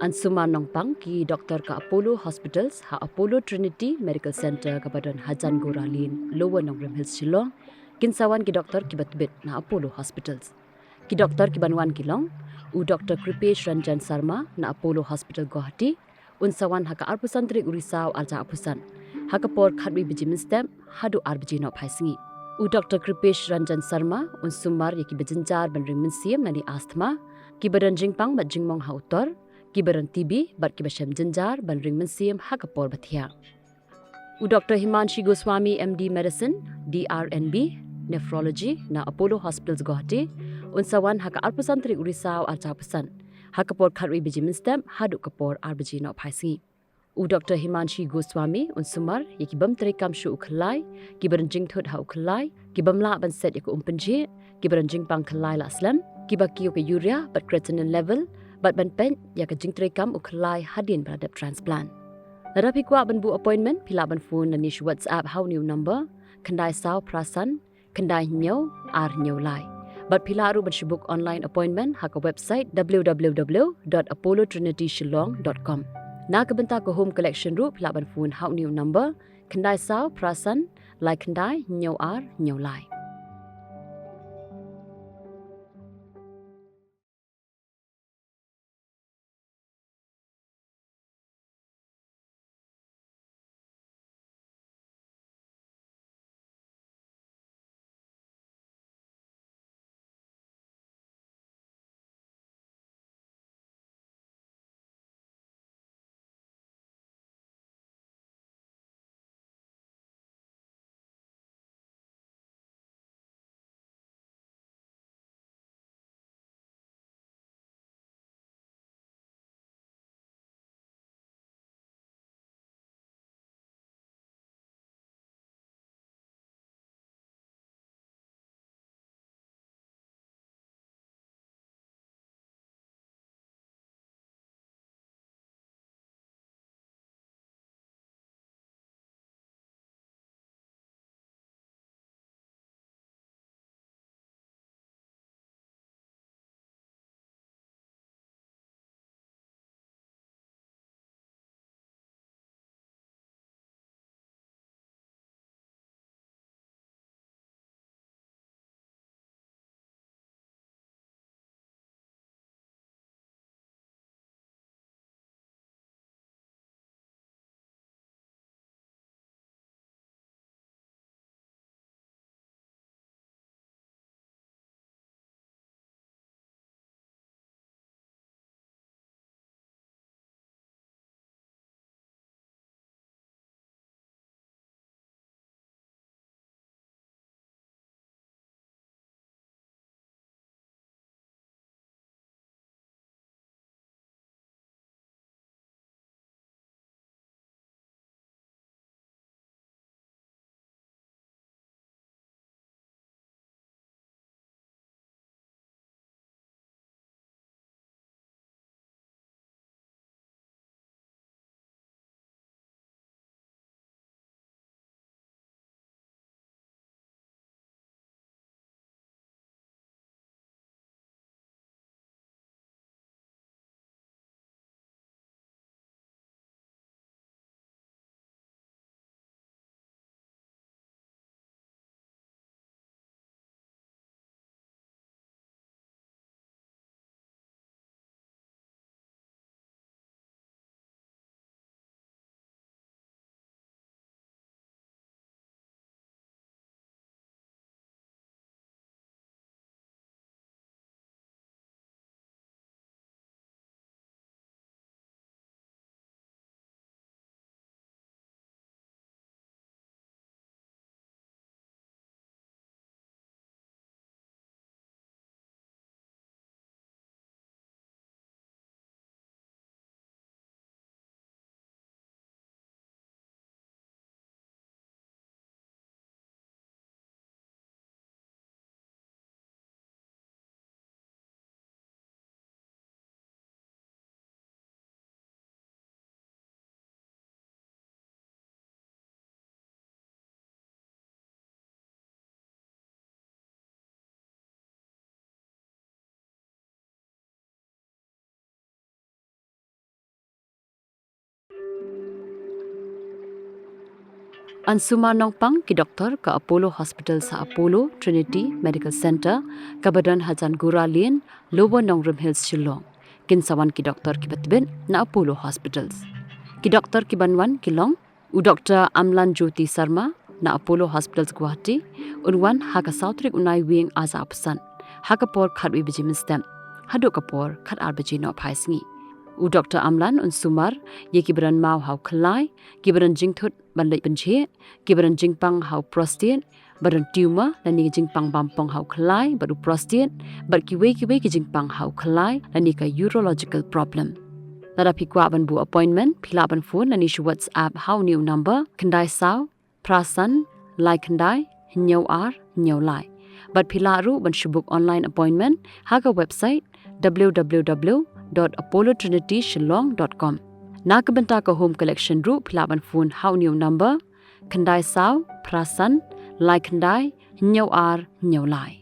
An Sumar nongpang ki doktor ka Apollo Hospitals ha Apollo Trinity Medical Center kapadon Hajan Goralin Lower Nongrim Hills Shillong kinsawan ki doktor ki batbit na Apollo Hospitals. Ki doktor ki banwan kilong u Dr. Kripesh Ranjan Sarma na Apollo Hospital Guwahati unsawan haka arpusan trik urisau arja apusan haka por khatwi biji Mynstep hadu arbiji no phaisingi u Dr. Kripesh Ranjan Sarma un Sumar yaki bejinjar banring mensiam nani asthma ki badan jingpang mat jingmong ha utor ki baran TB bat ki basam jenjar banring mensiam haka por bathia u Dr. Himanshi Goswami MD Medicine DRNB Nephrology na Apollo Hospitals Guwahati unsawan haka arpusan trik urisau arja apusan haka por khatwi biji Mynstep hadu kapor arbiji no phaisi u Dr. Himanshi Goswami un Sumar yaki bam terikam shu ukhlai ki baran jingthut ha ukhlai ki bamla ban set yaku umpenji ki baran jingpang khlai la aslam ki baki ke urea but creatinine level but ban pen yaka jingtrekam ukhlai hadin beradab transplant Narapi kwa ban bu appointment pila ban phone na nish WhatsApp how new number kandai saw prasan kandai nyo ar nyo lai but pila aru ban book online appointment haka website www.apollotrinitysshillong.com na kabenta ko home collection ru pila ban phone how new number kandai saw prasan lai kandai nyo ar nyo lai An Sumar nong pang ki doktor ka Apollo Hospital sa Apollo Trinity Medical Center kabadan Hajan Guralin Lower Nong Rim Hills Shillong. Kinsawan ki doktor ki batbin na Apollo Hospitals. Ki doktor ki banwan kilong u Dr. Amlan Jyoti Sharma na Apollo Hospitals Guwahati unwan haka Tarik Naiwieng aza apsan haka por khatwi Baje Mynstep hadu kapor khat arbaji no phaisngi u Dr. Amlan un Sumar ye kibran mau hau khlai kibran jingthut bandai penche kibran jingpang hau prostate baran tumor lani jingpang bampong hau khlai baru prostate bar kiwe ki jingpang hau khlai lani ka urological problem tada pikwa ban bu appointment phila ban phone lani shu WhatsApp hau new number khandai saw prasan lai khandai nyau ar nyau lai but phila ru ban shu book online appointment haga website www.apollotrinitysshillong.com nakabanta ka home collection ru philaban phone how new number khandai saw prasan lai khandai nyau ar nyau lai